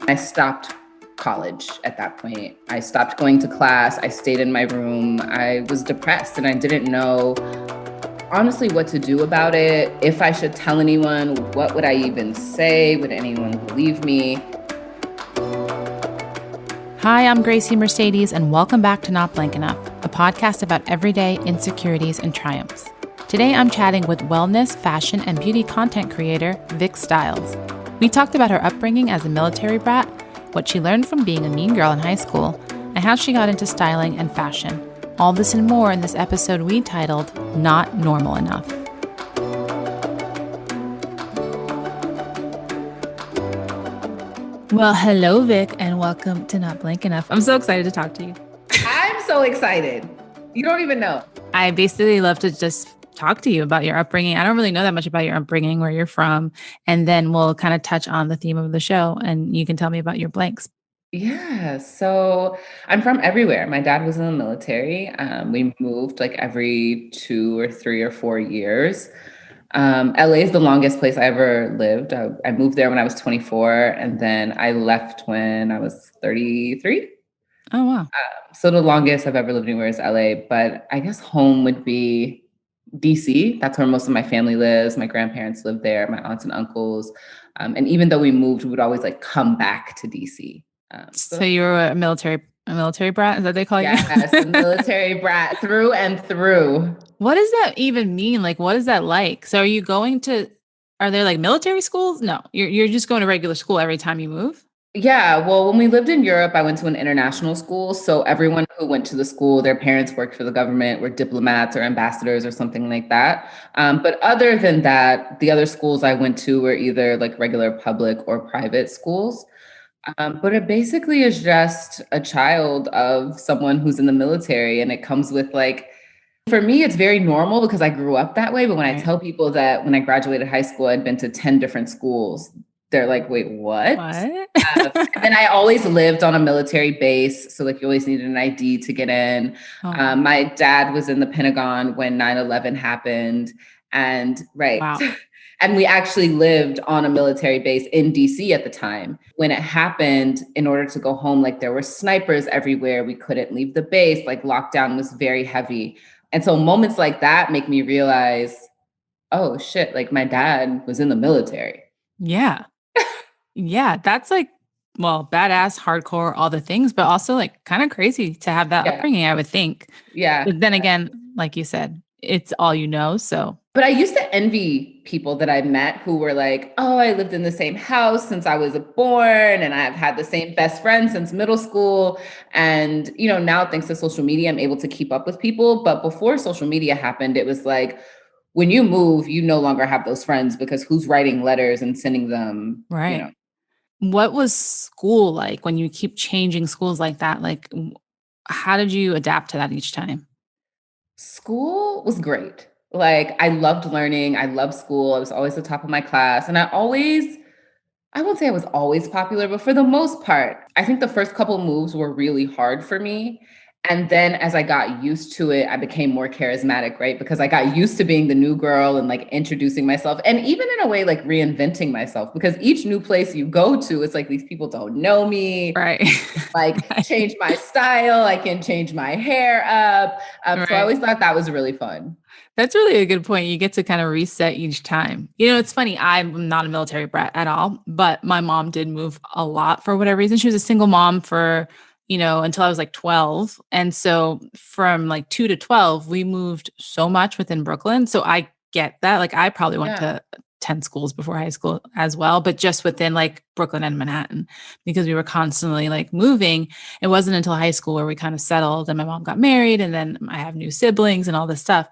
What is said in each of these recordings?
I stopped college at that point. I stopped going to class. I stayed in my room. I was depressed and I didn't know honestly what to do about it. If I should tell anyone, what would I even say? Would anyone believe me? Hi, I'm Grasie Mercedes, and welcome back to Not Blank Enough, a podcast about everyday insecurities and triumphs. Today, I'm chatting with wellness, fashion, and beauty content creator Vic Styles. We talked about her upbringing as a military brat, what she learned from being a mean girl in high school, and how she got into styling and fashion. All this and more in this episode we titled Not Normal Enough. Well, hello, Vic, and welcome to Not Blank Enough. I'm so excited to talk to you. I'm so excited. You don't even know. I basically love to just talk to you about your upbringing. I don't really know that much about your upbringing, where you're from, and then we'll kind of touch on the theme of the show, and you can tell me about your blanks. Yeah, so I'm from everywhere. My dad was in the military. We moved like every 2 or 3 or 4 years. LA is the longest place I ever lived. I moved there when I was 24, and then I left when I was 33. Oh, wow. So the longest I've ever lived anywhere is LA, but I guess home would be DC. That's where most of my family lives. My grandparents live there, my aunts and uncles. And even though we moved, we would always like come back to DC. So you were a military brat? Is that what they call you? Yes, a military brat through and through. What does that even mean? Like, what is that like? So are there like military schools? No, you're just going to regular school every time you move? Yeah, well, when we lived in Europe, I went to an international school. So everyone who went to the school, their parents worked for the government, were diplomats or ambassadors or something like that. But other than that, the other schools I went to were either like regular public or private schools. But it basically is just a child of someone who's in the military, and it comes with like, for me, it's very normal because I grew up that way. But when I tell people that when I graduated high school, I'd been to 10 different schools, they're like, wait, what? And then I always lived on a military base. So like you always needed an ID to get in. Oh. My dad was in the Pentagon when 9/11 happened. And Wow. And we actually lived on a military base in DC at the time. When it happened, in order to go home, like there were snipers everywhere. We couldn't leave the base. Like lockdown was very heavy. And so moments like that make me realize, oh shit, like my dad was in the military. Yeah. Yeah. That's like, well, badass, hardcore, all the things, but also like kind of crazy to have that upbringing, I would think. Yeah. But then again, like you said, it's all you know. So. But I used to envy people that I met who were like, oh, I lived in the same house since I was born, and I've had the same best friend since middle school. And, you know, now thanks to social media, I'm able to keep up with people. But before social media happened, it was like, when you move, you no longer have those friends because who's writing letters and sending them, Right. you know. What was school like when you keep changing schools like that? Like, how did you adapt to that each time? School was great. Like, I loved learning. I loved school. I was always the top of my class. And I won't say I was always popular, but for the most part, I think the first couple moves were really hard for me. And then as I got used to it, I became more charismatic, right? Because I got used to being the new girl and like introducing myself and even in a way, like reinventing myself, because each new place you go to, it's like these people don't know me. Right. Like change my style. I can change my hair up. So I always thought that was really fun. That's really a good point. You get to kind of reset each time. You know, it's funny. I'm not a military brat at all, but my mom did move a lot for whatever reason. She was a single mom for, until I was like 12. And so from like 2 to 12, we moved so much within Brooklyn. So I get that. Like I probably went to 10 schools before high school as well, but just within like Brooklyn and Manhattan, because we were constantly like moving. It wasn't until high school where we kind of settled and my mom got married and then I have new siblings and all this stuff.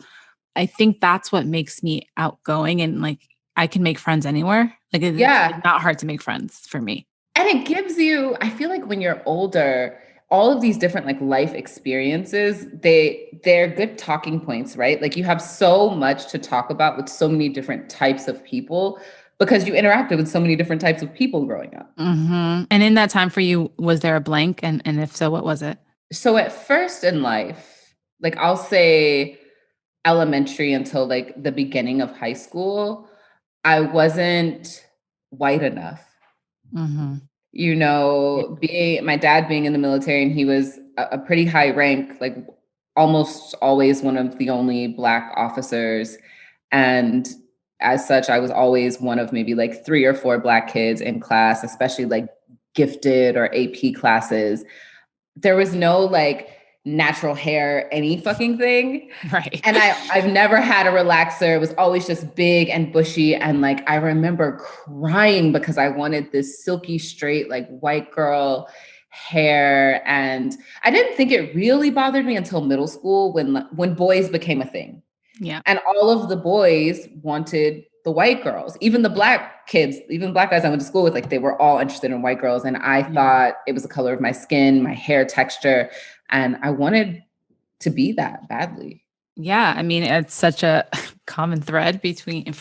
I think that's what makes me outgoing and like I can make friends anywhere. Like it's not hard to make friends for me. And it gives you, I feel like when you're older, all of these different like life experiences, they're good talking points, right? Like you have so much to talk about with so many different types of people because you interacted with so many different types of people growing up. Mm-hmm. And in that time for you, was there a blank? And if so, what was it? So at first in life, like I'll say elementary until like the beginning of high school, I wasn't white enough. Mm-hmm. being my dad being in the military, and he was a pretty high rank, like almost always one of the only Black officers. And as such, I was always one of maybe like 3 or 4 Black kids in class, especially like gifted or AP classes. There was no like natural hair, any fucking thing. Right. And I've never had a relaxer. It was always just big and bushy. And like, I remember crying because I wanted this silky straight, like white girl hair. And I didn't think it really bothered me until middle school when boys became a thing. Yeah. And all of the boys wanted the white girls, even the Black kids, even Black guys I went to school with, like they were all interested in white girls. And I thought it was the color of my skin, my hair texture. And I wanted to be that badly. Yeah. I mean, it's such a common thread and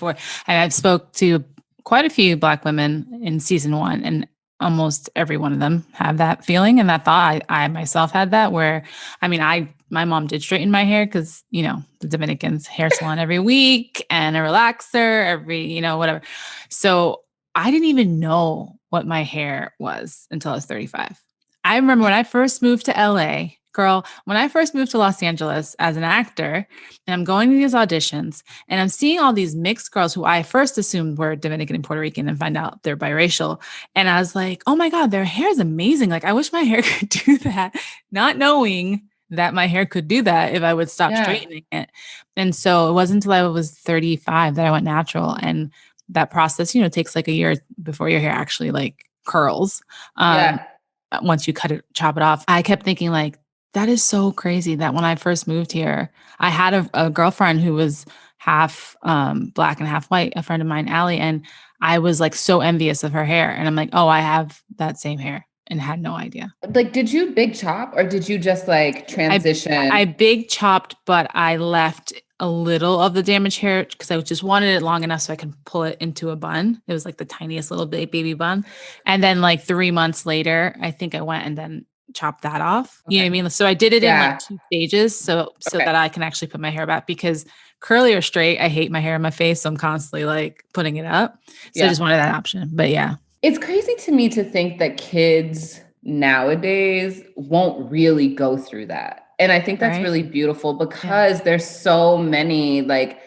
I've spoke to quite a few Black women in season 1, and almost every one of them have that feeling and that thought. I myself had that where, I mean, my mom did straighten my hair because, the Dominicans hair salon every week and a relaxer every, whatever. So I didn't even know what my hair was until I was 35. I remember when I first moved to LA, girl, when I first moved to Los Angeles as an actor, and I'm going to these auditions and I'm seeing all these mixed girls who I first assumed were Dominican and Puerto Rican and find out they're biracial. And I was like, oh my God, their hair is amazing. Like, I wish my hair could do that, not knowing that my hair could do that if I would stop straightening it. And so it wasn't until I was 35 that I went natural. And that process, takes like a year before your hair actually like curls. Once you chop it off. I kept thinking like, that is so crazy that when I first moved here, I had a girlfriend who was half Black and half white, a friend of mine, Allie, and I was like so envious of her hair. And I'm like, oh, I have that same hair, and had no idea. Like, did you big chop or did you just like transition? I big chopped, but I left a little of the damaged hair because I just wanted it long enough so I could pull it into a bun. It was like the tiniest little baby bun. And then like 3 months later, I think I went and then chopped that off. You know what I mean? So I did it in like 2 stages so that I can actually put my hair back, because curly or straight, I hate my hair in my face. So I'm constantly like putting it up. So I just wanted that option. But yeah. It's crazy to me to think that kids nowadays won't really go through that. And I think that's really beautiful because there's so many like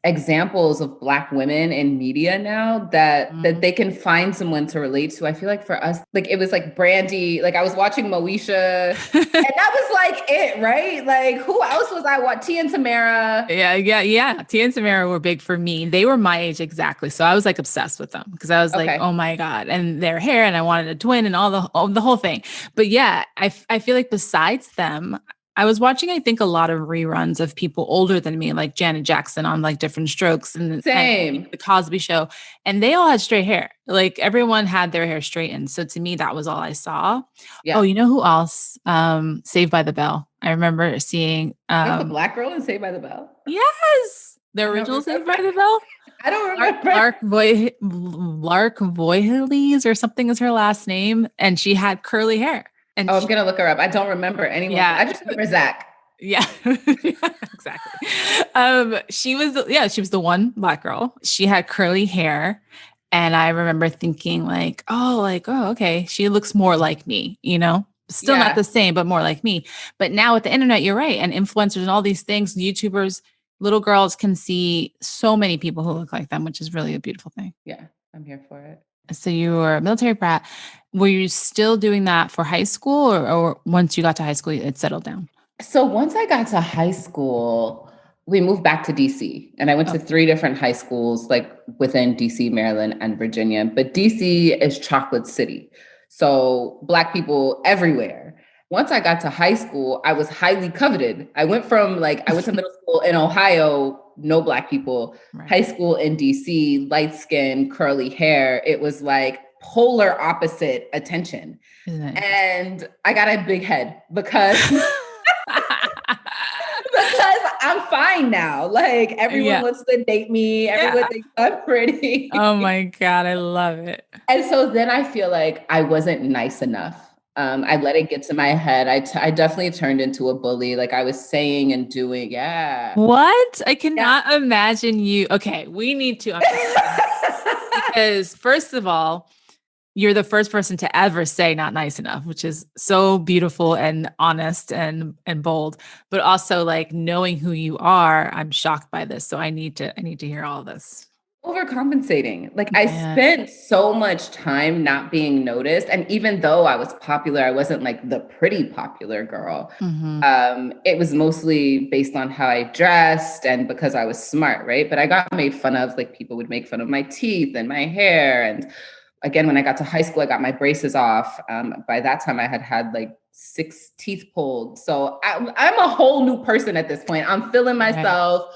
examples of Black women in media now that they can find someone to relate to. I feel like for us, like it was like Brandy, like I was watching Moesha and that was like it, right? Like who else was I watching? Tia and Tamara. Yeah. Tia and Tamara were big for me. They were my age exactly. So I was like obsessed with them because I was like, oh my God. And their hair, and I wanted a twin and all the whole thing. But yeah, I feel like besides them, I was watching, I think, a lot of reruns of people older than me, like Janet Jackson on like Different Strokes and the Cosby Show. And they all had straight hair. Like everyone had their hair straightened. So to me, that was all I saw. Yeah. Oh, you know who else? Saved by the Bell. I remember seeing the Black girl in Saved by the Bell. Yes. The original Saved by the Bell. I don't remember. Lark Voiles or something is her last name. And she had curly hair. And I'm going to look her up. I don't remember anyone. Yeah. I just remember Zach. Yeah, exactly. She was the one Black girl. She had curly hair. And I remember thinking like, oh, okay. She looks more like me, still not the same, but more like me. But now with the internet, you're right. And influencers and all these things, YouTubers, little girls can see so many people who look like them, which is really a beautiful thing. Yeah, I'm here for it. So you were a military brat. Were you still doing that for high school or once you got to high school, it settled down? So once I got to high school, we moved back to DC and I went to 3 different high schools, like within DC, Maryland, and Virginia. But DC is Chocolate City. So Black people everywhere. Once I got to high school, I was highly coveted. I went to middle school in Ohio, no Black people, high school in DC, light skin, curly hair. It was like polar opposite attention. And I got a big head because I'm fine now. Like everyone wants to date me. Everyone thinks I'm pretty. Oh my God. I love it. And so then I feel like I wasn't nice enough. I let it get to my head. I definitely turned into a bully. Like I was saying and doing. Yeah. What? I cannot imagine you. Okay. We need to because first of all, you're the first person to ever say not nice enough, which is so beautiful and honest and bold, but also like knowing who you are, I'm shocked by this. So I need to hear all this. Overcompensating. Like I Yeah. spent so much time not being noticed. And even though I was popular, I wasn't like the pretty popular girl. Mm-hmm. It was mostly based on how I dressed and because I was smart, right? But I got made fun of, like people would make fun of my teeth and my hair. And again, when I got to high school, I got my braces off. By that time, I had had like 6 teeth pulled. So I'm a whole new person at this point. I'm feeling Right. myself.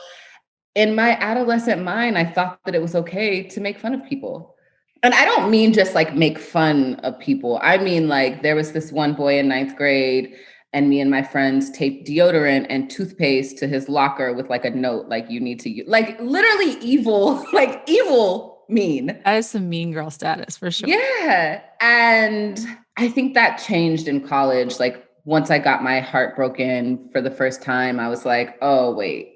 In my adolescent mind, I thought that it was okay to make fun of people. And I don't mean just like make fun of people. I mean, like there was this one boy in 9th grade, and me and my friends taped deodorant and toothpaste to his locker with like a note, like you need to use, like literally evil, like evil mean. That is some mean girl status for sure. Yeah. And I think that changed in college. Like once I got my heart broken for the first time, I was like, oh, wait.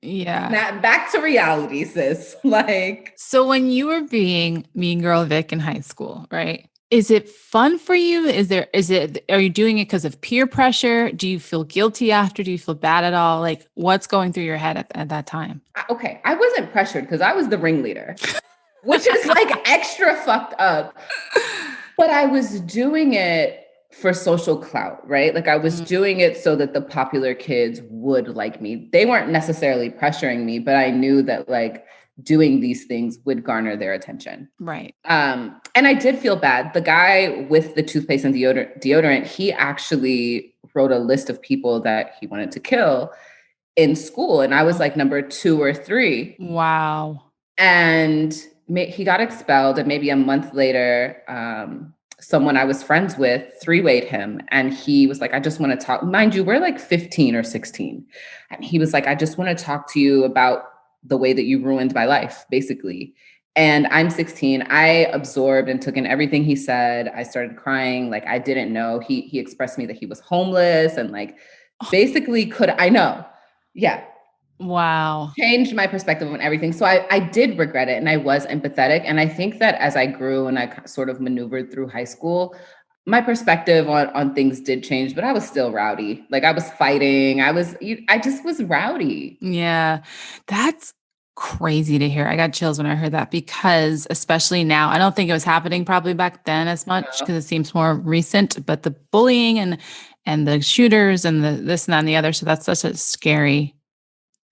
Yeah. Now back to reality, sis. Like, So when you were being mean girl Vic in high school, right? Is it fun for you? Are you doing it because of peer pressure? Do you feel guilty after? Do you feel bad at all? Like what's going through your head at that time? okay, I wasn't pressured because I was the ringleader, which is like extra fucked up. But I was doing it for social clout, right? Like I was doing it so that the popular kids would like me. They weren't necessarily pressuring me, but I knew that like doing these things would garner their attention. Right. And I did feel bad. The guy with the toothpaste and deodorant, he actually wrote a list of people that he wanted to kill in school. And I was like number 2 or 3. Wow. And he got expelled. And maybe a month later, someone I was friends with 3-wayed him. And he was like, I just want to talk. Mind you, we're like 15 or 16. And he was like, I just want to talk to you about the way that you ruined my life, basically. And I'm 16. I absorbed and took in everything he said. I started crying. Like I didn't know. He expressed to me that he was homeless and like basically I know. Yeah. Wow. Changed my perspective on everything. So I did regret it and I was empathetic. And I think that as I grew and I sort of maneuvered through high school, my perspective on things did change, but I was still rowdy. Like I was fighting. I just was rowdy. Yeah. That's crazy to hear. I got chills when I heard that because especially now, I don't think it was happening probably back then as much because it seems more recent, but the bullying and the shooters and the this and that and the other. So that's such a scary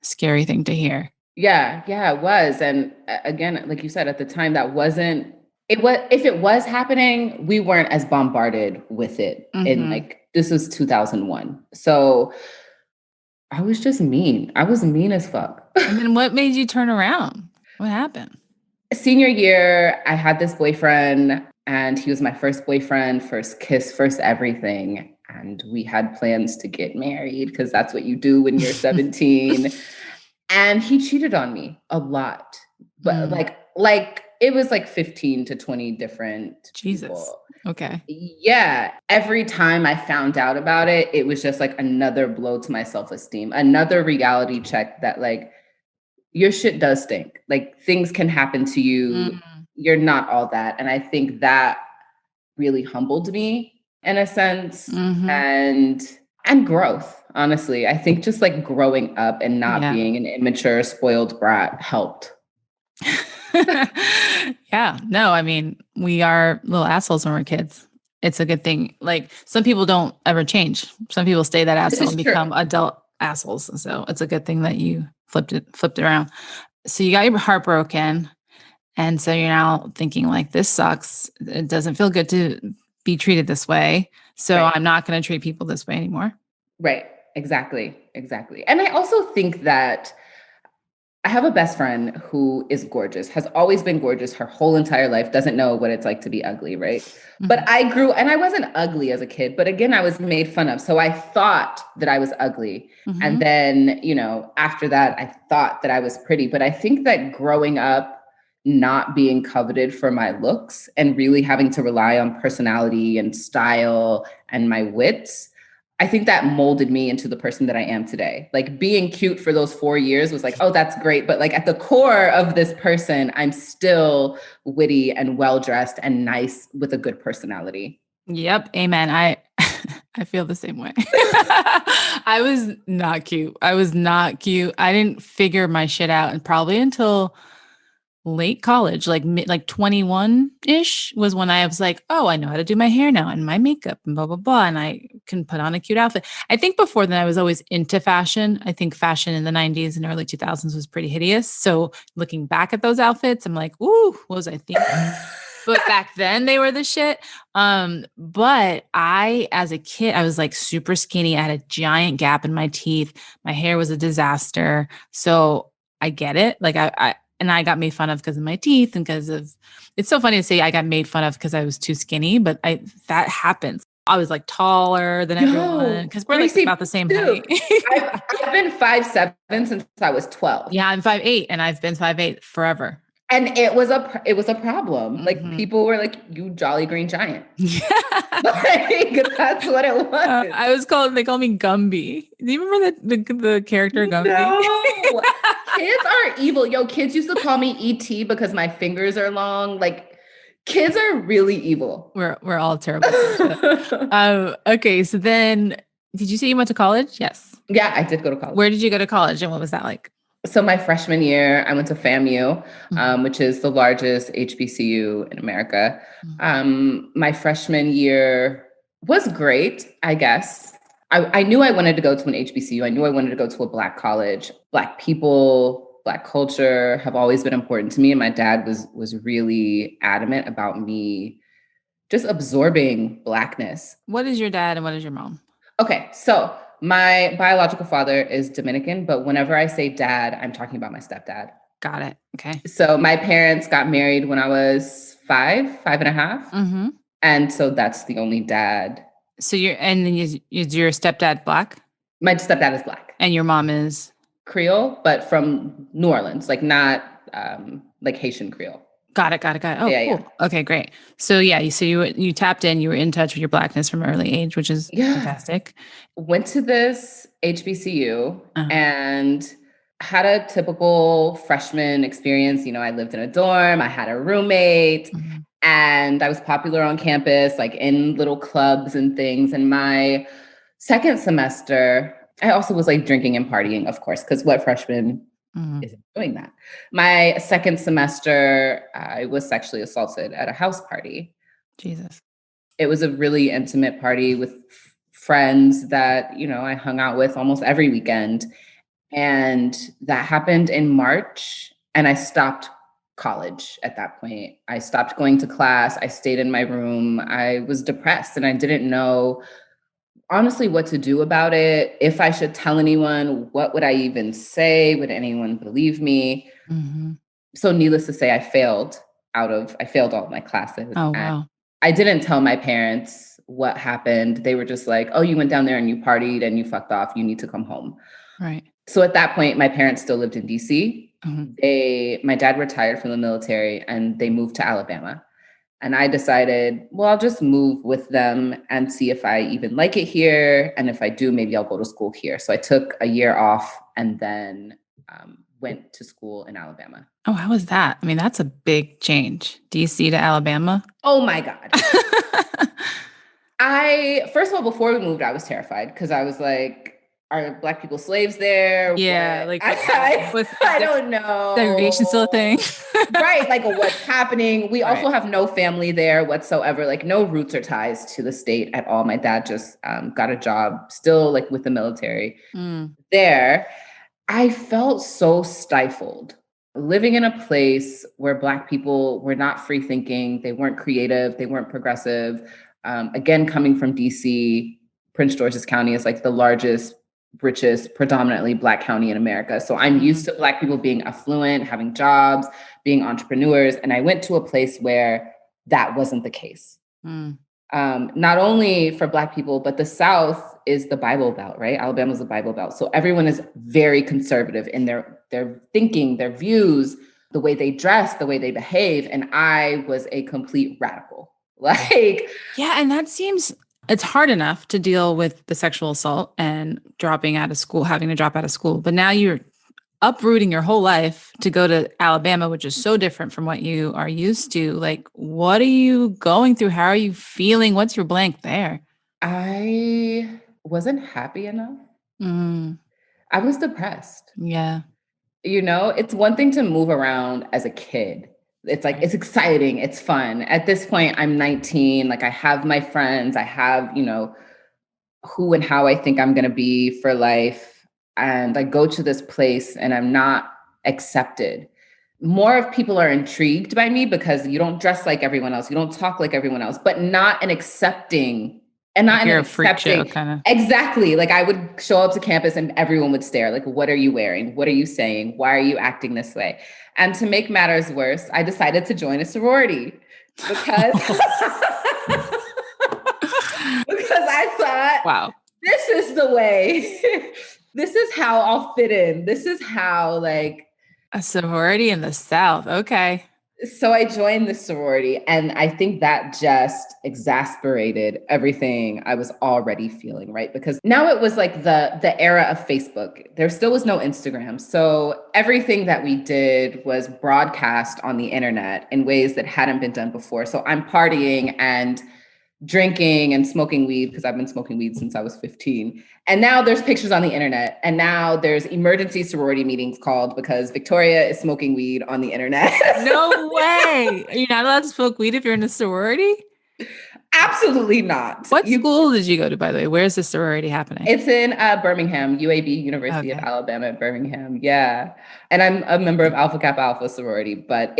thing to hear. Yeah, it was. And again, like you said, at the time that wasn't it was if it was happening, we weren't as bombarded with it. In like this was 2001. So I was just mean. I was mean as fuck. And then what made you turn around? What happened? Senior year, I had this boyfriend and he was my first boyfriend, first kiss, first everything. And we had plans to get married because that's what you do when you're 17. And he cheated on me a lot. But like it was like 15 to 20 different Jesus. people. Okay. Yeah. Every time I found out about it, it was just like another blow to my self-esteem, another reality check that like your shit does stink. Like things can happen to you. You're not all that. And I think that really humbled me in a sense. And growth, honestly. I think just like growing up and not being an immature, spoiled brat helped. Yeah. No, I mean, we are little assholes when we're kids. It's a good thing. Like some people don't ever change. Some people stay that asshole and become adult assholes. So it's a good thing that you flipped it around. So you got your heart broken. And so you're now thinking like, this sucks. It doesn't feel good to be treated this way. So I'm not going to treat people this way anymore. Right. Exactly. And I also think that I have a best friend who is gorgeous, has always been gorgeous her whole entire life, doesn't know what it's like to be ugly, right? But I grew, and I wasn't ugly as a kid, but again, I was made fun of. So I thought that I was ugly. And then, after that, I thought that I was pretty. But I think that growing up, not being coveted for my looks and really having to rely on personality and style and my wits, I think that molded me into the person that I am today. Like being cute for those 4 years was like, oh, that's great. But like at the core of this person, I'm still witty and well-dressed and nice with a good personality. Yep. Amen. I feel the same way. I was not cute. I was not cute. I didn't figure my shit out and probably until late college, like 21-ish was when I was like, oh, I know how to do my hair now and my makeup and blah, blah, blah. And I can put on a cute outfit. I think before then I was always into fashion. I think fashion in the 90s and early 2000s was pretty hideous. So looking back at those outfits, I'm like, ooh, what was I thinking? But back then they were the shit. But as a kid, I was like super skinny. I had a giant gap in my teeth. My hair was a disaster. So I get it. Like and I got made fun of because of my teeth and it's so funny to say I got made fun of because I was too skinny, but that happens. I was like taller than everyone because we're like about the same height. I've been 5'7" since I was 12. Yeah, I'm 5'8" and I've been 5'8" forever. And it was a problem. Like people were like, you jolly green giant. Yeah. Like, that's what it was. They call me Gumby. Do you remember the character Gumby? No. Kids are evil. Yo, kids used to call me ET because my fingers are long. Like kids are really evil. We're all terrible. Okay. So then did you say you went to college? Yes. Yeah, I did go to college. Where did you go to college and what was that like? So my freshman year, I went to FAMU, which is the largest HBCU in America. My freshman year was great, I guess. I knew I wanted to go to an HBCU. I knew I wanted to go to a Black college. Black people, Black culture have always been important to me. And my dad was really adamant about me just absorbing Blackness. What is your dad and what is your mom? Okay, so my biological father is Dominican, but whenever I say dad, I'm talking about my stepdad. Got it. Okay. So my parents got married when I was 5.5. Mm-hmm. And so that's the only dad. So is your stepdad Black? My stepdad is Black. And your mom is? Creole, but from New Orleans, like not like Haitian Creole. Got it. Oh, yeah, cool. Yeah. Okay, great. So yeah, so you tapped in, you were in touch with your Blackness from an early age, which is fantastic. Went to this HBCU and had a typical freshman experience. You know, I lived in a dorm, I had a roommate, and I was popular on campus, like in little clubs and things. And my second semester, I also was like drinking and partying, of course, because what freshman isn't doing that? My second semester, I was sexually assaulted at a house party. Jesus. It was a really intimate party with friends that, you know, I hung out with almost every weekend. And that happened in March. And I stopped college at that point. I stopped going to class. I stayed in my room. I was depressed and I didn't know honestly what to do about it. If I should tell anyone, what would I even say? Would anyone believe me? So needless to say, I failed all of my classes. Oh, wow. I didn't tell my parents what happened. They were just like, oh, you went down there and you partied and you fucked off. You need to come home. Right. So at that point, my parents still lived in DC. My dad retired from the military and they moved to Alabama. And I decided, well, I'll just move with them and see if I even like it here. And if I do, maybe I'll go to school here. So I took a year off and then went to school in Alabama. Oh, how was that? I mean, that's a big change. DC to Alabama. Oh my God. First of all, before we moved, I was terrified because I was like, are Black people slaves there? Yeah, what? like I don't know. Segregation still a thing? Right, like what's happening. We also have no family there whatsoever, like no roots or ties to the state at all. My dad just got a job still like with the military there. I felt so stifled living in a place where Black people were not free thinking. They weren't creative. They weren't progressive. Again, coming from DC, Prince George's County is like the largest, richest, predominantly Black county in America. So I'm used to Black people being affluent, having jobs, being entrepreneurs. And I went to a place where that wasn't the case. Not only for Black people, but the South is the Bible Belt, right? Alabama's the Bible Belt. So everyone is very conservative in their thinking, their views, the way they dress, the way they behave. And I was a complete radical. Like, yeah. And that seems it's hard enough to deal with the sexual assault and dropping out of school, having to drop out of school. But now you're uprooting your whole life to go to Alabama, which is so different from what you are used to. Like, what are you going through? How are you feeling? What's your blank there? I wasn't happy enough. Mm, I was depressed. yeah. It's one thing to move around as a kid. It's like, Right. it's exciting. It's fun. At this point, I'm 19. Like I have my friends. I have, who and how I think I'm going to be for life. And I go to this place and I'm not accepted. More of people are intrigued by me because you don't dress like everyone else. You don't talk like everyone else, but not an accepting and not Like an you're a freak show accepting. kind of. Exactly. Like I would show up to campus and everyone would stare. Like, what are you wearing? What are you saying? Why are you acting this way? And to make matters worse, I decided to join a sorority because because I thought, Wow. this is the way. This is how I'll fit in. This is how, like, A sorority in the South. Okay. so I joined the sorority, and I think that just exasperated everything I was already feeling, right? Because now it was like the era of Facebook. There still was no Instagram. So everything that we did was broadcast on the internet in ways that hadn't been done before. So I'm partying and drinking and smoking weed because I've been smoking weed since I was 15. And now there's pictures on the internet. And now there's emergency sorority meetings called because Victoria is smoking weed on the internet. No way. Are you not allowed to smoke weed if you're in a sorority? Absolutely not. What school did you go to, by the way? Where's the sorority happening? It's in Birmingham, UAB, University of Alabama at Birmingham. Yeah. And I'm a member of Alpha Kappa Alpha sorority, but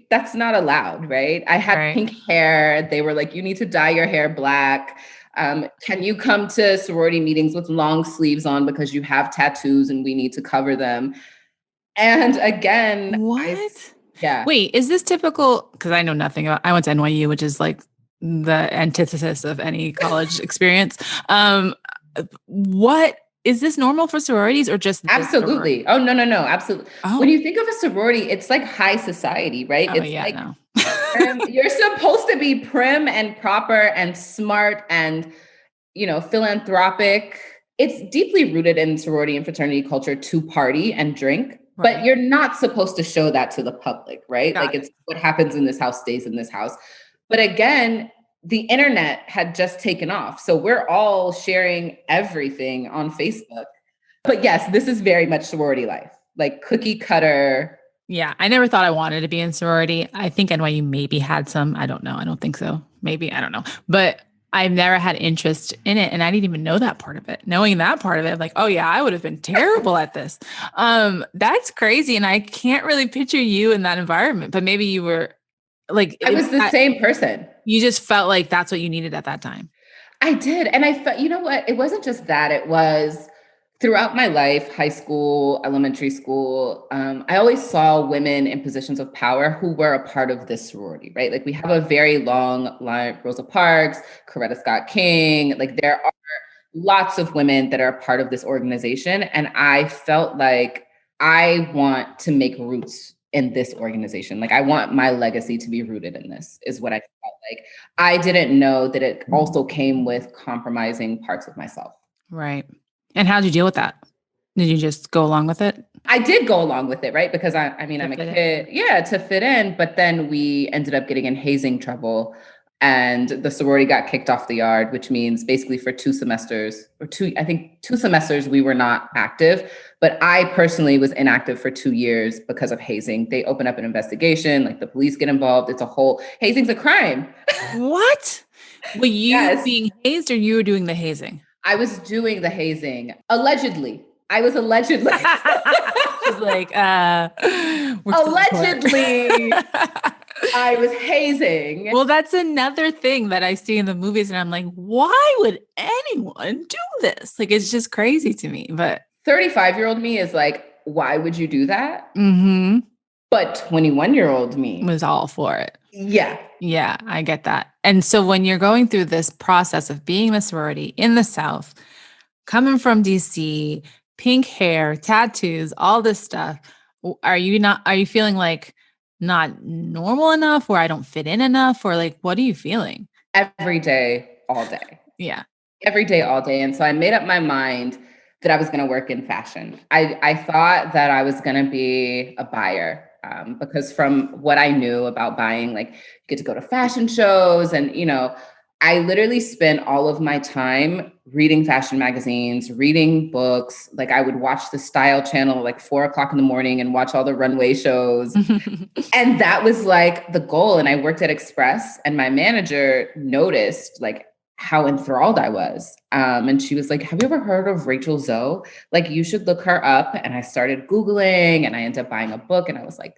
that's not allowed, right? I had pink hair. They were like, you need to dye your hair black. Can you come to sorority meetings with long sleeves on because you have tattoos and we need to cover them? And again, what? Yeah. Wait, is this typical? Because I know nothing about, I went to NYU, which is like the antithesis of any college experience. What is this normal for sororities or just absolutely? Oh, no, absolutely. Oh. When you think of a sorority, it's like high society, right? Oh, It's yeah, like no. you're supposed to be prim and proper and smart and, philanthropic. It's deeply rooted in sorority and fraternity culture to party and drink. Right. But you're not supposed to show that to the public, right? Got it's what happens in this house stays in this house. But again, the internet had just taken off. So we're all sharing everything on Facebook. But yes, this is very much sorority life, like cookie cutter. Yeah, I never thought I wanted to be in sorority. I think NYU maybe had some. I don't know. I don't think so. Maybe, I don't know. But I've never had interest in it. And I didn't even know that part of it. Knowing that part of it, I'm like, oh yeah, I would have been terrible at this. That's crazy. And I can't really picture you in that environment, but maybe you were like, I was the same person. You just felt like that's what you needed at that time. I did. And I felt, you know what? It wasn't just that. It was throughout my life, high school, elementary school, I always saw women in positions of power who were a part of this sorority, right? Like we have a very long line, Rosa Parks, Coretta Scott King, like there are lots of women that are a part of this organization. And I felt like I want to make roots in this organization. Like I want my legacy to be rooted in this, is what I felt like. I didn't know that it also came with compromising parts of myself. Right. And how did you deal with that? Did you just go along with it? I did go along with it, right? Because I'm a kid. Yeah, to fit in. But then we ended up getting in hazing trouble. And the sorority got kicked off the yard, which means basically for 2 semesters, I think 2 semesters, we were not active. But I personally was inactive for 2 years because of hazing. They open up an investigation, like the police get involved. It's a whole, hazing's a crime. What? Were you being hazed or you were doing the hazing? I was doing the hazing. Allegedly. I was allegedly. She's like, allegedly. I was hazing. Well, that's another thing that I see in the movies. And I'm like, why would anyone do this? Like, it's just crazy to me. But 35-year-old me is like, why would you do that? Mm-hmm. But 21-year-old me was all for it. Yeah. Yeah, I get that. And so when you're going through this process of being a sorority in the South, coming from DC, pink hair, tattoos, all this stuff, are you feeling like not normal enough, or I don't fit in enough, or like, what are you feeling? Every day, all day. Yeah. every day, all day. And so I made up my mind that I was going to work in fashion. I thought that I was going to be a buyer because from what I knew about buying, like you get to go to fashion shows and, I literally spent all of my time reading fashion magazines, reading books. Like I would watch the Style Channel like 4 o'clock in the morning and watch all the runway shows. And that was like the goal. And I worked at Express and my manager noticed like how enthralled I was. And she was like, have you ever heard of Rachel Zoe? Like you should look her up. And I started Googling and I ended up buying a book and I was like,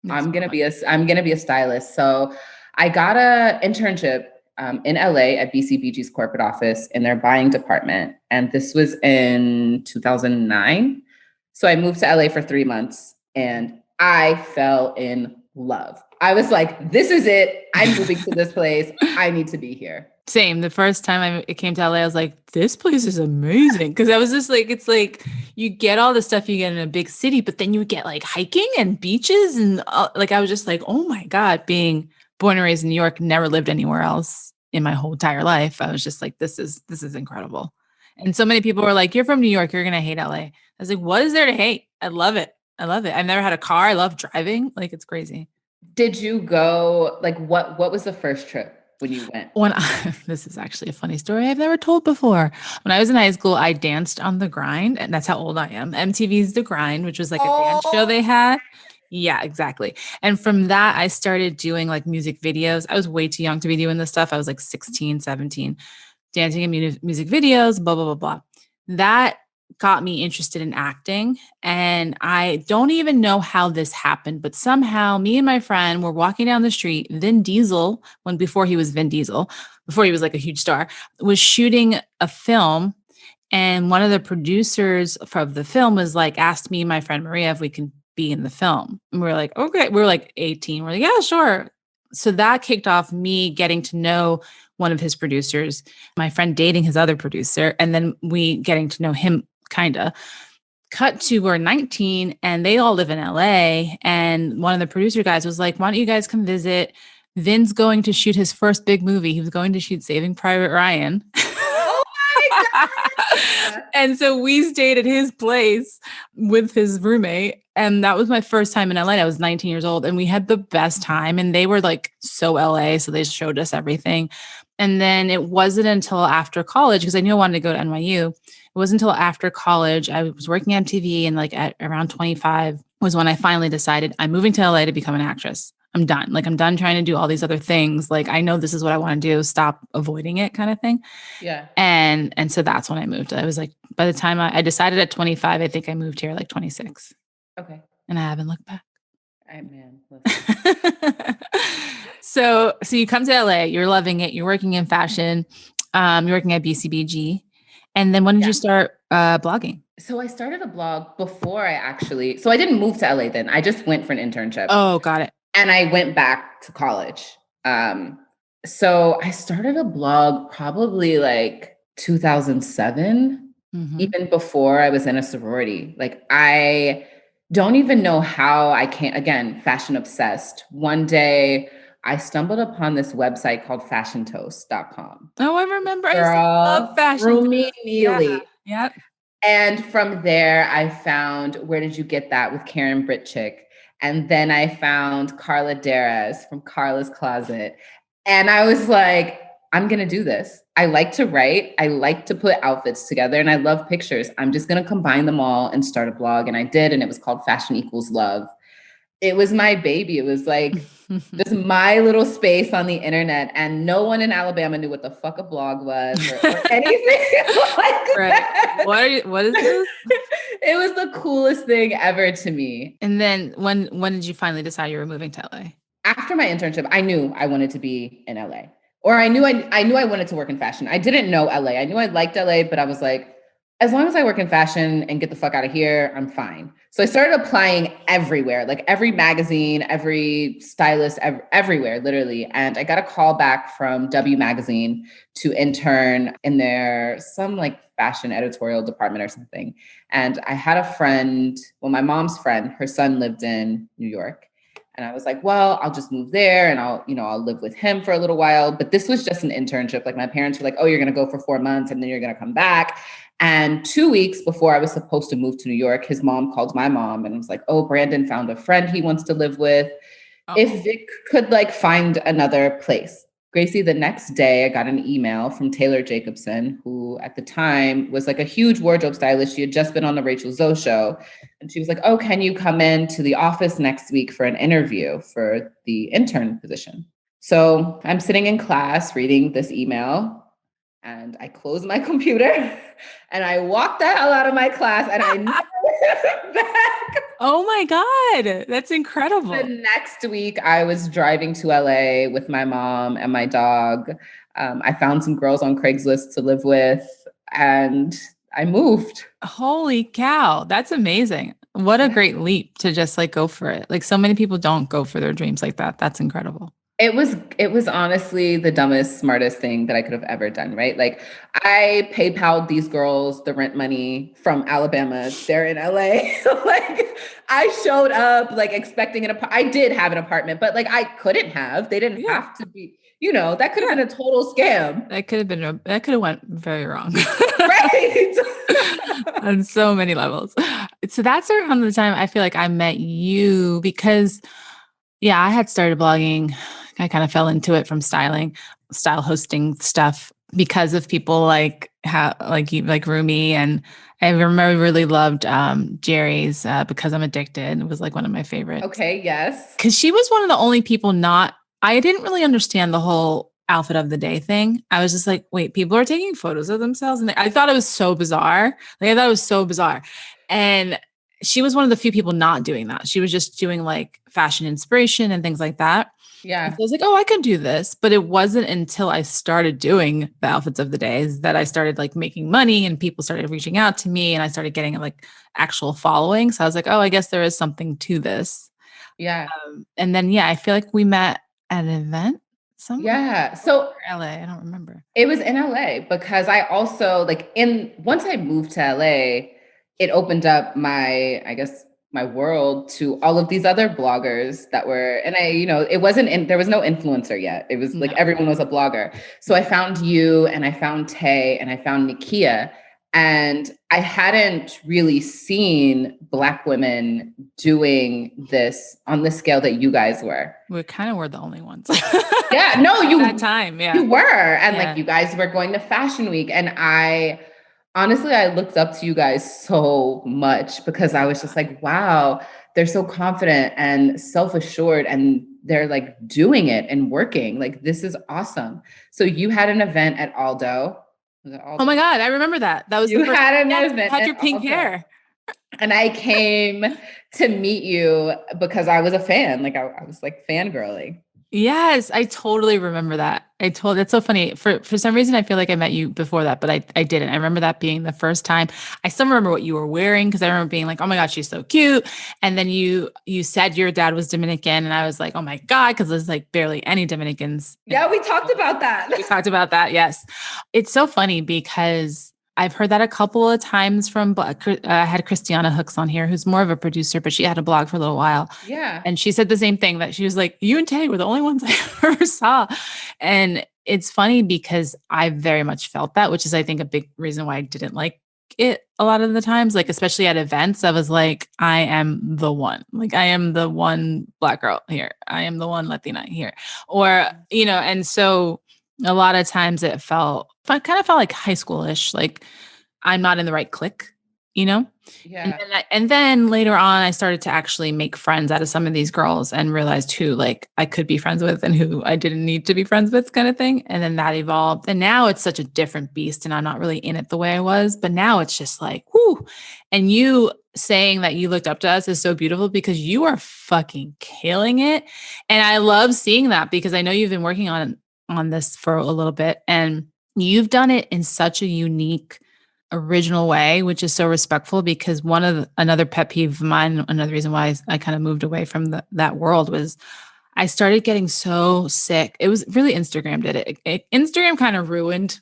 I'm going to be a stylist. So I got a internship in LA at BCBG's corporate office in their buying department. And this was in 2009. So I moved to LA for 3 months and I fell in love. I was like, this is it. I'm moving to this place. I need to be here. Same. The first time it came to LA, I was like, this place is amazing. Because I was just like, it's like you get all the stuff you get in a big city, but then you get like hiking and beaches. And like, I was just like, oh my God, being born and raised in New York, never lived anywhere else in my whole entire life. I was just like, this is incredible. And so many people were like, you're from New York, you're going to hate LA. I was like, what is there to hate? I love it. I've never had a car. I love driving. Like, it's crazy. Did you go, like, what was the first trip when you went? This is actually a funny story I've never told before. When I was in high school, I danced on The Grind, and that's how old I am. MTV's The Grind, which was like a dance show they had. Yeah, exactly. And from that, I started doing like music videos. I was way too young to be doing this stuff. I was like 16, 17, dancing in music videos, blah, blah, blah, blah. That got me interested in acting. And I don't even know how this happened, but somehow me and my friend were walking down the street. Vin Diesel, before he was Vin Diesel, before he was like a huge star, was shooting a film. And one of the producers of the film was like, asked me and my friend Maria if we can be in the film. And we were like, okay, we were like 18. We're like, yeah, sure. So that kicked off me getting to know one of his producers, my friend dating his other producer, and then we getting to know him kind of. Cut to we're 19 and they all live in LA. And one of the producer guys was like, why don't you guys come visit? Vin's going to shoot his first big movie. He was going to shoot Saving Private Ryan. Oh my God. And so we stayed at his place with his roommate. And that was my first time in LA. I was 19 years old and we had the best time. And they were like so LA. So they showed us everything. And then it wasn't until after college, because I knew I wanted to go to NYU. It wasn't until after college, I was working on TV and like at around 25 was when I finally decided I'm moving to LA to become an actress. I'm done. Like I'm done trying to do all these other things. Like I know this is what I want to do. Stop avoiding it kind of thing. Yeah. And so that's when I moved. I was like, by the time I decided at 25, I think I moved here like 26. Okay. And I haven't looked back. Man, So you come to LA, you're loving it. You're working in fashion. You're working at BCBG. And then when did you start blogging? So I started a blog before so I didn't move to LA then. I just went for an internship. Oh, got it. And I went back to college. So I started a blog probably like 2007, even before I was in a sorority. Like I don't even know how again, fashion obsessed. One day I stumbled upon this website called fashiontoast.com. Oh, I remember. I love fashion. Threw me immediately. Yeah. And from there, I found Where Did You Get That with Karen Britchick. And then I found Carla Deras from Carla's Closet. And I was like, I'm going to do this. I like to write. I like to put outfits together and I love pictures. I'm just going to combine them all and start a blog. And I did. And it was called Fashion Equals Love. It was my baby. It was like just my little space on the internet. And no one in Alabama knew what the fuck a blog was or anything like that. What is this? It was the coolest thing ever to me. And then when did you finally decide you were moving to LA? After my internship, I knew I wanted to be in LA. Or I knew I wanted to work in fashion. I didn't know LA. I knew I liked LA, but I was like, as long as I work in fashion and get the fuck out of here, I'm fine. So I started applying everywhere, like every magazine, every stylist, everywhere, literally. And I got a call back from W Magazine to intern in some like fashion editorial department or something. And I had a friend, my mom's friend, her son lived in New York. And I was like, well, I'll just move there and I'll live with him for a little while. But this was just an internship. Like my parents were like, oh, you're going to go for 4 months and then you're going to come back. And 2 weeks before I was supposed to move to New York, his mom called my mom and was like, oh, Brandon found a friend he wants to live with. If Vic could like find another place. Gracie, the next day, I got an email from Taylor Jacobson, who at the time was like a huge wardrobe stylist. She had just been on the Rachel Zoe show. And she was like, oh, can you come in to the office next week for an interview for the intern position? So I'm sitting in class reading this email and I closed my computer and I walked the hell out of my class and I never went back. Oh my God, that's incredible. The next week, I was driving to LA with my mom and my dog. I found some girls on Craigslist to live with, and I moved. Holy cow, that's amazing. What a great leap to just like go for it. Like so many people don't go for their dreams like that. That's incredible. It was honestly the dumbest, smartest thing that I could have ever done, right? Like I PayPal'd these girls the rent money from Alabama. They're in LA. Like I showed up like expecting I did have an apartment, but like I couldn't have. They didn't have to be, that could have been a total scam. That could have went very wrong. Right. On so many levels. So that's around the time I feel like I met you because I had started blogging. I kind of fell into it from style hosting stuff because of people like Rumi. And I remember really loved Jerry's Because I'm Addicted. It was like one of my favorites. Okay, yes. Because she was one of the only people I didn't really understand the whole outfit of the day thing. I was just like, wait, people are taking photos of themselves. And I thought it was so bizarre. And she was one of the few people not doing that. She was just doing like fashion inspiration and things like that. Yeah. So I was like, oh, I can do this. But it wasn't until I started doing the outfits of the days that I started like making money and people started reaching out to me and I started getting like actual following. So I was like, oh, I guess there is something to this. Yeah. And then, I feel like we met at an event somewhere. Yeah. So LA, I don't remember. It was in LA because I also once I moved to LA, it opened up my world to all of these other bloggers that were, and there was no influencer yet. It was like everyone was a blogger. So I found you and I found Tay and I found Nikia. And I hadn't really seen Black women doing this on the scale that you guys were. We kind of were the only ones. Yeah, no, at that time, you were. And like you guys were going to Fashion Week. And I looked up to you guys so much because I was just like, wow, they're so confident and self-assured and they're like doing it and working. Like, this is awesome. So you had an event at Aldo. Oh my God, I remember that. That was you had an event. Had your pink hair. And I came to meet you because I was a fan. Like I was like fangirling. Yes, I totally remember that. That's so funny. For some reason, I feel like I met you before that, but I didn't. I remember that being the first time. I still remember what you were wearing because I remember being like, oh my God, she's so cute. And then you said your dad was Dominican and I was like, oh my God, because there's like barely any Dominicans. Yeah, we talked about that. We talked about that. Yes. It's so funny because I've heard that a couple of times from, I had Christiana Hooks on here, who's more of a producer, but she had a blog for a little while. Yeah. And she said the same thing, that she was like, you and Tay were the only ones I ever saw. And it's funny because I very much felt that, which is, I think, a big reason why I didn't like it a lot of the times, like, especially at events. I was like, I am the one, like, I am the one Black girl here. I am the one Latina here. Or, and so a lot of times I kind of felt like high schoolish, like I'm not in the right clique, Yeah. And then later on, I started to actually make friends out of some of these girls and realized who like I could be friends with and who I didn't need to be friends with, kind of thing. And then that evolved. And now it's such a different beast and I'm not really in it the way I was, but now it's just like, whoo. And you saying that you looked up to us is so beautiful because you are fucking killing it. And I love seeing that because I know you've been working on this for a little bit and you've done it in such a unique, original way, which is so respectful. Because another pet peeve of mine, another reason why I kind of moved away from that world was I started getting so sick. It was really Instagram did it. Instagram kind of ruined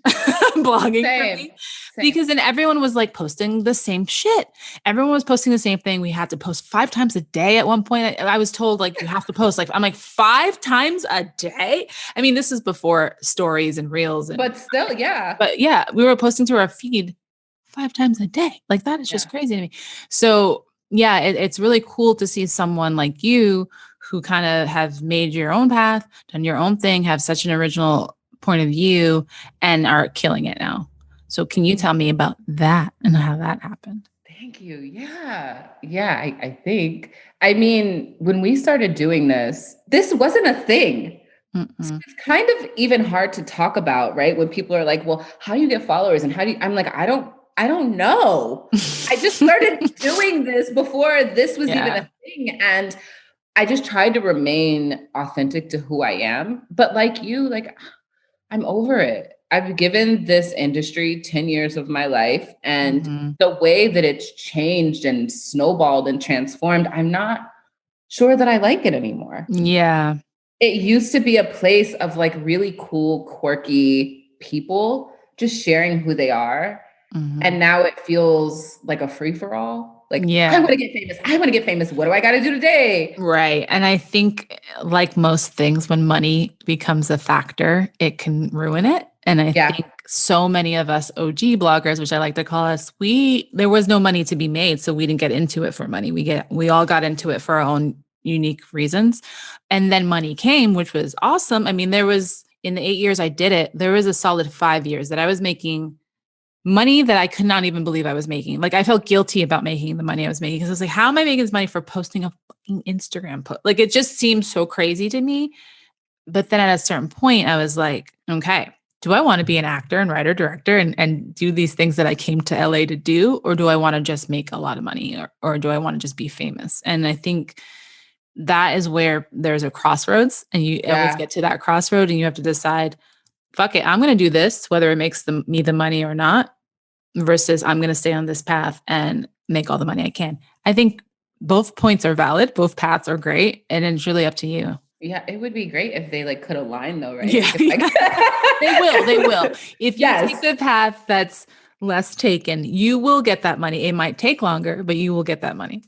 blogging for Same. me Same. because then everyone was like posting the same shit. Everyone was posting the same thing. We had to post 5 times a day at one point. I was told like you have to post like I'm like 5 times a day. I mean, this is before stories and reels and But still, yeah. but yeah, we were posting to our feed 5 times a day. Like that is Yeah. just crazy to me. So yeah, it's really cool to see someone like you who kind of have made your own path, done your own thing, have such an original point of view, and are killing it now. So can you tell me about that and how that happened? Thank you. Yeah. Yeah. I think, I mean, when we started doing this wasn't a thing. So Mm-mm. it's kind of even hard to talk about, right? When people are like, well, how do you get followers? And how do you, I'm like, I don't know. I just started doing this before this was even Yeah. a thing. And I just tried to remain authentic to who I am. But like you, like, I'm over it. I've given this industry 10 years of my life, and Mhm. the way that it's changed and snowballed and transformed, I'm not sure that I like it anymore. Yeah. It used to be a place of like really cool, quirky people just sharing who they are. Mhm. And now it feels like a free for all. Like, I Yeah. want to get famous. I want to get famous. What do I got to do today? Right. And I think, like most things, when money becomes a factor, it can ruin it. And I Yeah. think so many of us OG bloggers, which I like to call us, there was no money to be made. So we didn't get into it for money. We all got into it for our own unique reasons. And then money came, which was awesome. I mean, in the 8 years I did it, there was a solid 5 years that I was making money that I could not even believe I was making. Like I felt guilty about making the money I was making because I was like, how am I making this money for posting a fucking Instagram post? Like it just seemed so crazy to me. But then at a certain point, I was like, okay, do I want to be an actor and writer, director and do these things that I came to LA to do? Or do I want to just make a lot of money or do I want to just be famous? And I think that is where there's a crossroads and you always Yeah. get to that crossroad and you have to decide, fuck it, I'm going to do this, whether it makes me the money or not versus I'm going to stay on this path and make all the money I can. I think both points are valid, both paths are great, and it's really up to you. Yeah. It would be great if they like could align though, right? Yeah, Like if yeah. They will. If you take yes. the path that's less taken, you will get that money. It might take longer, but you will get that money.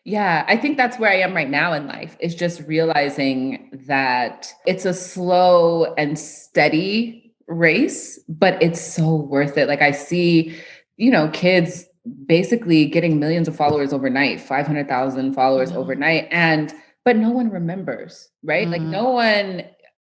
Yeah, I think that's where I am right now in life, is just realizing that it's a slow and steady race, but it's so worth it. Like I see, kids basically getting millions of followers overnight, 500,000 followers No. overnight. But no one remembers, right? Like Mhm. no one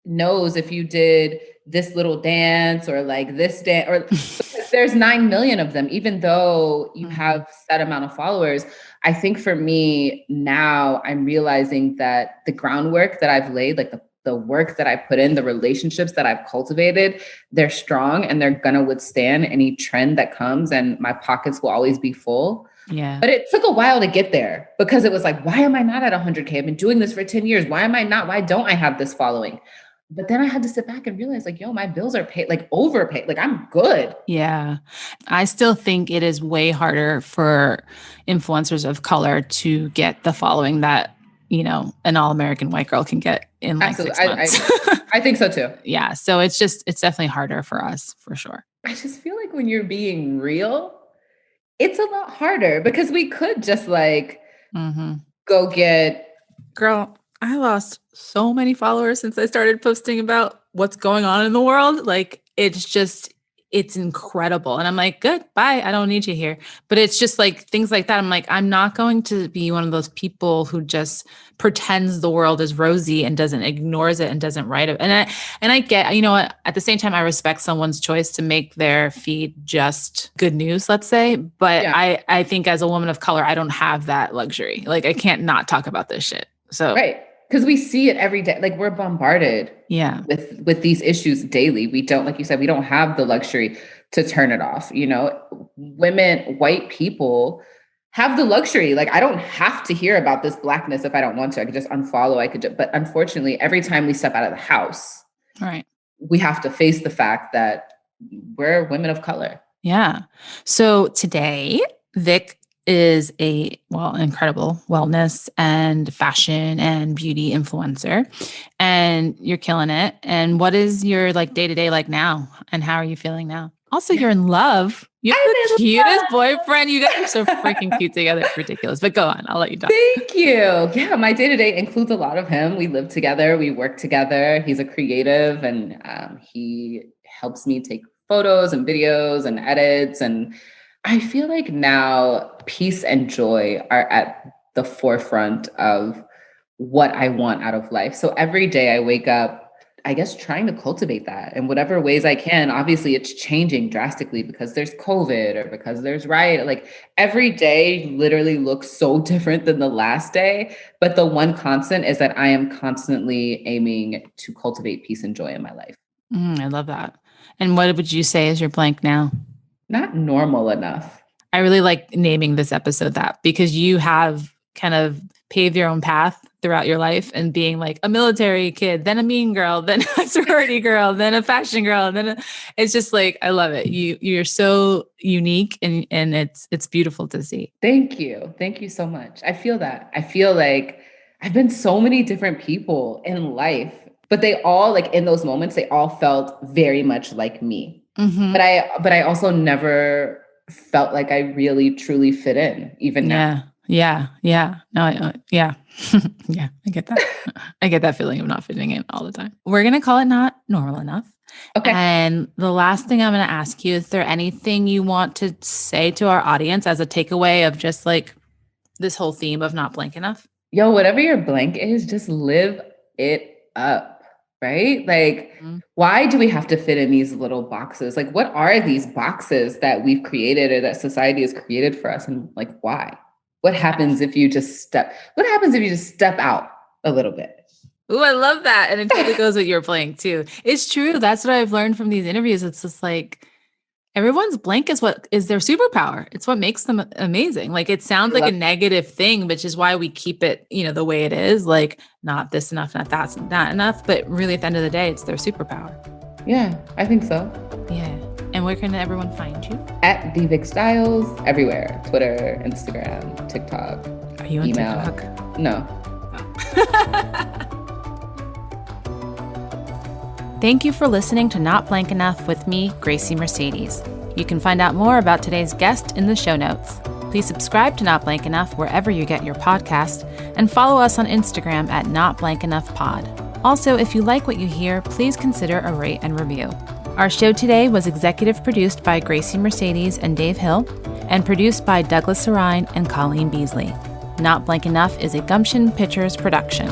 knows if you did this little dance or like this dance, or because there's 9 million of them, even though you Mhm. have set amount of followers. I think for me now, I'm realizing that the groundwork that I've laid, like the work that I put in, the relationships that I've cultivated, they're strong and they're going to withstand any trend that comes, and my pockets will always be full. Yeah. But it took a while to get there because it was like, why am I not at 100K? I've been doing this for 10 years. Why am I not? Why don't I have this following? But then I had to sit back and realize, like, yo, my bills are paid, like overpaid. Like I'm good. Yeah. I still think it is way harder for influencers of color to get the following that, an all-American white girl can get in like Absolutely. 6 months. I think so too. Yeah. So it's definitely harder for us for sure. I just feel like when you're being real, it's a lot harder because we could just like Hmm. go get. Girl, I lost so many followers since I started posting about what's going on in the world. Like, it's incredible. And I'm like, good, bye. I don't need you here. But it's just like things like that. I'm like, I'm not going to be one of those people who just pretends the world is rosy and ignores it and doesn't write it. And I get, what, at the same time, I respect someone's choice to make their feed just good news, let's say. But Yeah, I think as a woman of color, I don't have that luxury. Like, I can't not talk about this shit. So, right. Because we see it every day. Like we're bombarded yeah. with these issues daily. We don't, like you said, we don't have the luxury to turn it off. Women, white people have the luxury. Like I don't have to hear about this blackness if I don't want to. I could just unfollow. But unfortunately, every time we step out of the house, All right. we have to face the fact that we're women of color. Yeah. So today, Vic is a, well, incredible wellness and fashion and beauty influencer, and you're killing it. And what is your like day to day like now? And how are you feeling now? Also, you're in love. You have the cutest boyfriend. You guys are so freaking cute together. It's ridiculous. But go on. I'll let you talk. Thank you. Yeah, my day to day includes a lot of him. We live together. We work together. He's a creative, and he helps me take photos and videos and edits. And I feel like now peace and joy are at the forefront of what I want out of life. So every day I wake up, I guess, trying to cultivate that in whatever ways I can. Obviously, it's changing drastically because there's COVID or because there's riot. Like every day literally looks so different than the last day. But the one constant is that I am constantly aiming to cultivate peace and joy in my life. I love that. And what would you say is your blank now? Not normal enough. I really like naming this episode that, because you have kind of paved your own path throughout your life, and being like a military kid, then a mean girl, then a sorority girl, then a fashion girl. And then it's just like, I love it. You're so unique, and it's beautiful to see. Thank you. Thank you so much. I feel that. I feel like I've been so many different people in life, but they all, like in those moments, they all felt very much like me. Mm-hmm. But I also never felt like I really truly fit in, even now. Yeah. No, yeah. Yeah, I get that. I get that feeling of not fitting in all the time. We're going to call it not normal enough. Okay. And the last thing I'm going to ask you, is there anything you want to say to our audience as a takeaway of just like this whole theme of not blank enough? Yo, whatever your blank is, just live it up, right? Like, why do we have to fit in these little boxes? Like, what are these boxes that we've created or that society has created for us? And like, why? What happens if you just step out a little bit? Ooh, I love that. And it totally goes with your blank too. It's true. That's what I've learned from these interviews. It's just like everyone's blank is what is their superpower. It's what makes them amazing. Like it sounds like a negative thing, which is why we keep it, the way it is, like not this enough, not that's not enough. But really at the end of the day, it's their superpower. Yeah, I think so. Yeah. And where can everyone find you? At the Vic Styles, everywhere. Twitter, Instagram, TikTok. Are you on email. TikTok? No. Thank you for listening to Not Blank Enough with me, Grasie Mercedes. You can find out more about today's guest in the show notes. Please subscribe to Not Blank Enough wherever you get your podcast, and follow us on Instagram at Not Blank Enough Pod. Also, if you like what you hear, please consider a rate and review. Our show today was executive produced by Grasie Mercedes and Dave Hill, and produced by Douglas Sarine and Colleen Beasley. Not Blank Enough is a Gumption Pictures production.